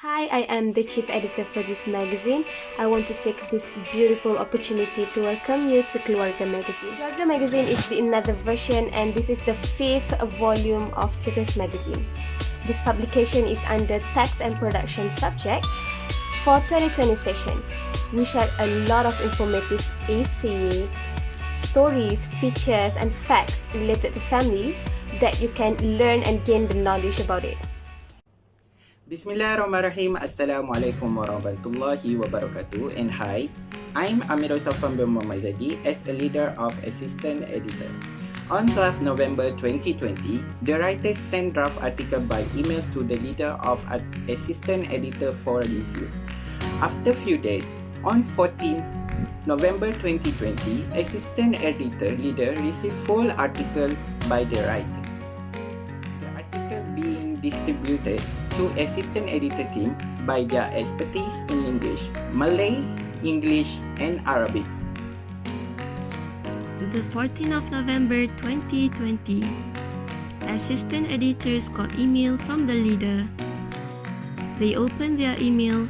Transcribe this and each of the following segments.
Hi, I am the chief editor for this magazine. I want to take this beautiful opportunity to welcome you to Keluarga Magazine. Keluarga Magazine is the another version and this is the 5th volume of Cetus magazine. This publication is under text and production subject for 2020 session. We share a lot of informative essay, stories, features and facts related to families that you can learn and gain the knowledge about it. Bismillahirrahmanirrahim. Assalamualaikum warahmatullahi wabarakatuh. And hi, I'm Amirul Safambil Muhammad Zadi as a leader of assistant editor. On 12 November 2020, the writers sent draft article by email to the leader of assistant editor for review. After few days, on 14 November 2020, assistant editor leader received full article by the writers. The article being distributed to assistant editor team by their expertise in English, Malay, English and Arabic. The 14th of November 2020, assistant editors got email from the leader. They opened their email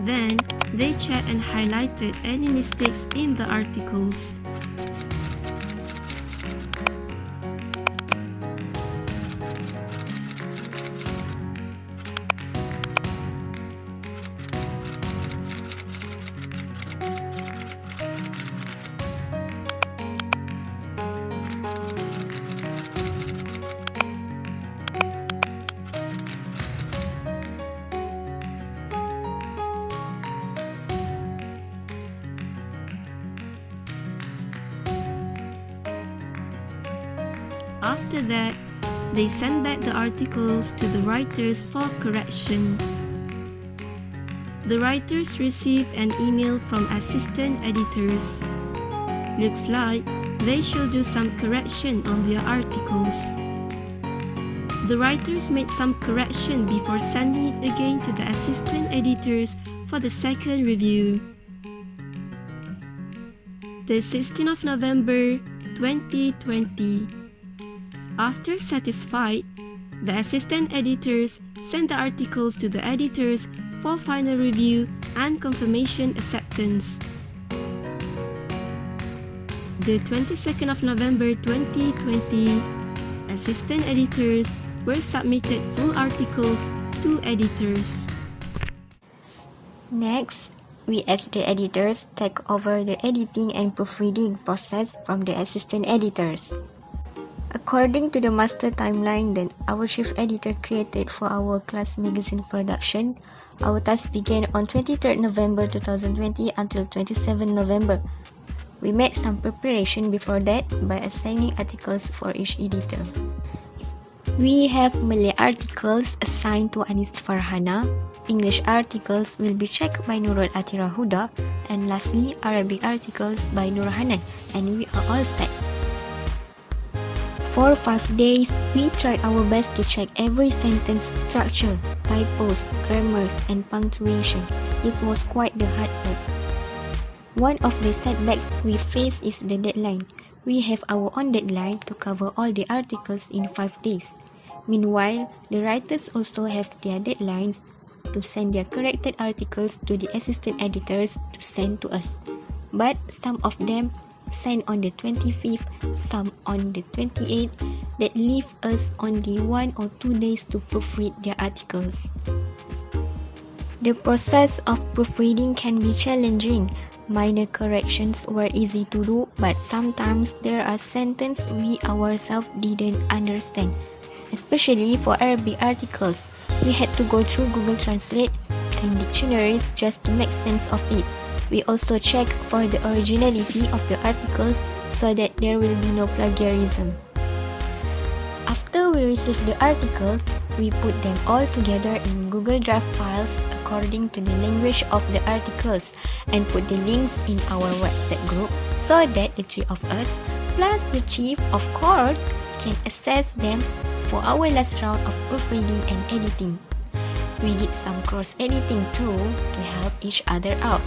then they checked and highlighted any mistakes in the articles. After that, they sent back the articles to the writers for correction. The writers received an email from assistant editors. Looks like they should do some correction on their articles. The writers made some correction before sending it again to the assistant editors for the second review. The 16th of November 2020. After satisfied, the assistant editors sent the articles to the editors for final review and confirmation acceptance. The 22nd of November 2020, assistant editors were submitted full articles to editors. Next, we as the editors take over the editing and proofreading process from the assistant editors. According to the master timeline that our chief editor created for our class magazine production, our task began on 23rd November 2020 until 27 November. We made some preparation before that by assigning articles for each editor. We have Malay articles assigned to Anis Farhana, English articles will be checked by Nurul Atira Huda, and lastly, Arabic articles by Nur Hanan, and we are all set. For 5 days, we tried our best to check every sentence structure, typos, grammars, and punctuation. It was quite the hard work. One of the setbacks we face is the deadline. We have our own deadline to cover all the articles in 5 days. Meanwhile, the writers also have their deadlines to send their corrected articles to the assistant editors to send to us. But some of them sent on the 25th, some on the 28th, that leave us only 1 or 2 days to proofread their articles. The process of proofreading can be challenging. Minor corrections were easy to do, but sometimes there are sentences we ourselves didn't understand. Especially for Arabic articles, we had to go through Google Translate and dictionaries just to make sense of it. We also check for the originality of the articles so that there will be no plagiarism. After we receive the articles, we put them all together in Google Drive files according to the language of the articles and put the links in our WhatsApp group so that the 3 of us, plus the chief of course, can access them for our last round of proofreading and editing. We did some cross-editing too to help each other out.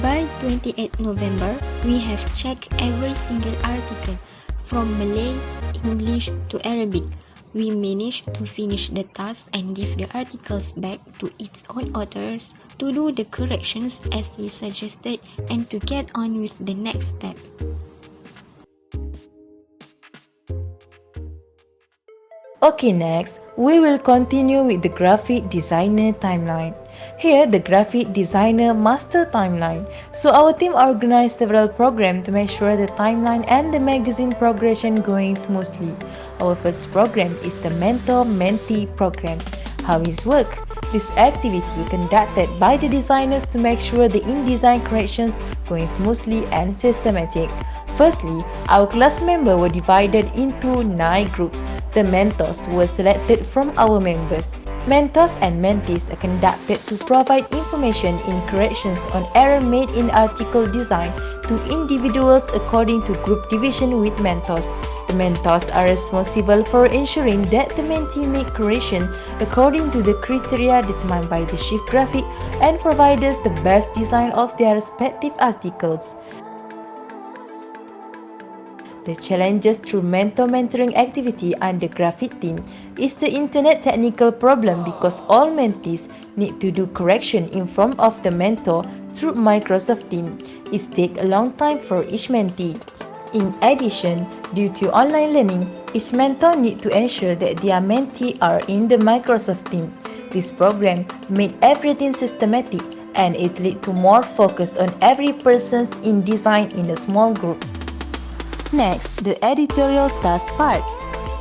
By 28 November, we have checked every single article from Malay, English to Arabic. We managed to finish the task and give the articles back to its own authors to do the corrections as we suggested and to get on with the next step. Okay, next, we will continue with the graphic designer timeline. Here, the graphic designer master timeline. So our team organized several programs to make sure the timeline and the magazine progression going smoothly. Our first program is the mentor-mentee program. How it works? This activity conducted by the designers to make sure the InDesign corrections going smoothly and systematic. Firstly, our class members were divided into 9 groups. The mentors were selected from our members. Mentors and mentees are conducted to provide information in corrections on error made in article design to individuals according to group division with mentors. The mentors are responsible for ensuring that the mentee make correction according to the criteria determined by the chief graphic and provide us the best design of their respective articles. The challenges through mentor-mentoring activity under graphic team is the internet technical problem because all mentees need to do correction in front of the mentor through Microsoft Teams. It takes a long time for each mentee. In addition, due to online learning, each mentor needs to ensure that their mentee are in the Microsoft Team. This program made everything systematic and is lead to more focus on every person's in design in a small group. Next, the editorial task part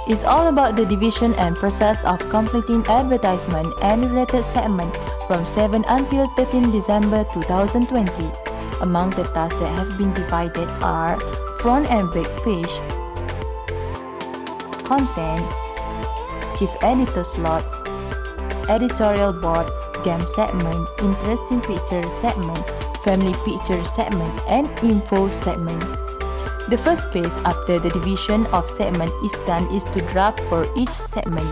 is all about the division and process of completing advertisement and related segment from 7 until 13 December 2020. Among the tasks that have been divided are front and back page, content, chief editor slot, editorial board, game segment, interesting picture segment, family picture segment, and info segment. The first phase after the division of segment is done is to draft for each segment.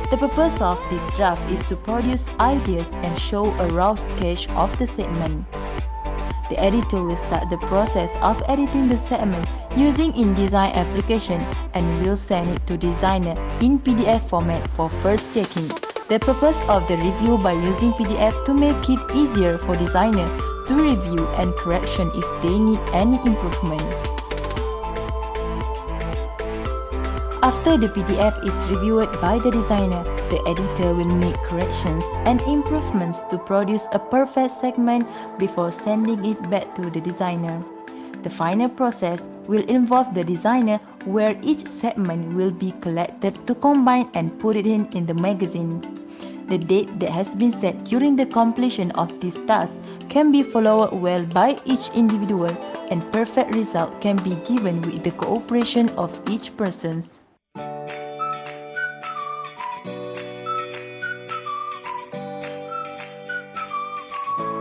The purpose of this draft is to produce ideas and show a rough sketch of the segment. The editor will start the process of editing the segment using InDesign application and will send it to designer in PDF format for first checking. The purpose of the review by using PDF to make it easier for designer to review and correction if they need any improvement. After the PDF is reviewed by the designer, the editor will make corrections and improvements to produce a perfect segment before sending it back to the designer. The final process will involve the designer where each segment will be collected to combine and put it in the magazine. The date that has been set during the completion of this task can be followed well by each individual and perfect result can be given with the cooperation of each person.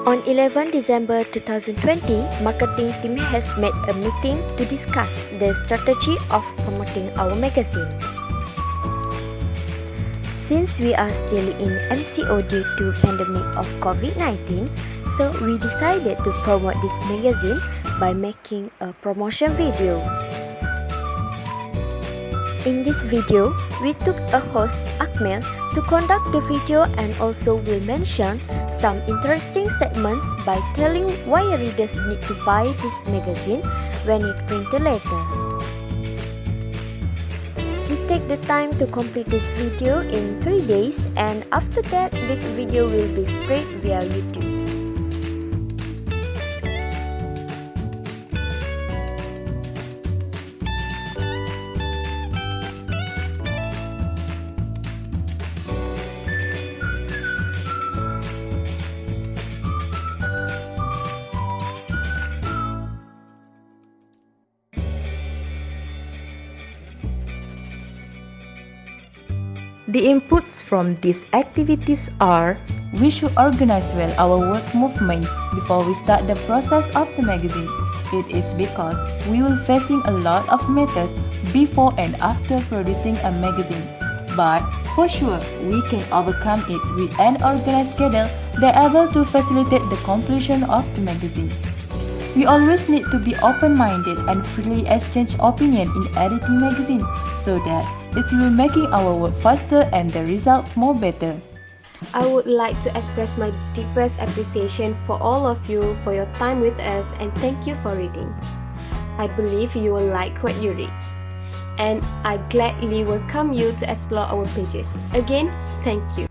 On 11 December 2020, marketing team has made a meeting to discuss the strategy of promoting our magazine. Since we are still in MCO due to pandemic of COVID-19, so we decided to promote this magazine by making a promotion video. In this video, we took a host Akmel to conduct the video and also will mention some interesting segments by telling why readers need to buy this magazine when it printed later. We take the time to complete this video in 3 days and after that this video will be spread via YouTube. The inputs from these activities are: we should organize well our work movement before we start the process of the magazine. It is because we will facing a lot of matters before and after producing a magazine. But for sure, we can overcome it with an organized schedule that able to facilitate the completion of the magazine. We always need to be open-minded and freely exchange opinion in editing magazine so that it will making our work faster and the results more better. I would like to express my deepest appreciation for all of you for your time with us and thank you for reading. I believe you will like what you read. And I gladly welcome you to explore our pages. Again, thank you.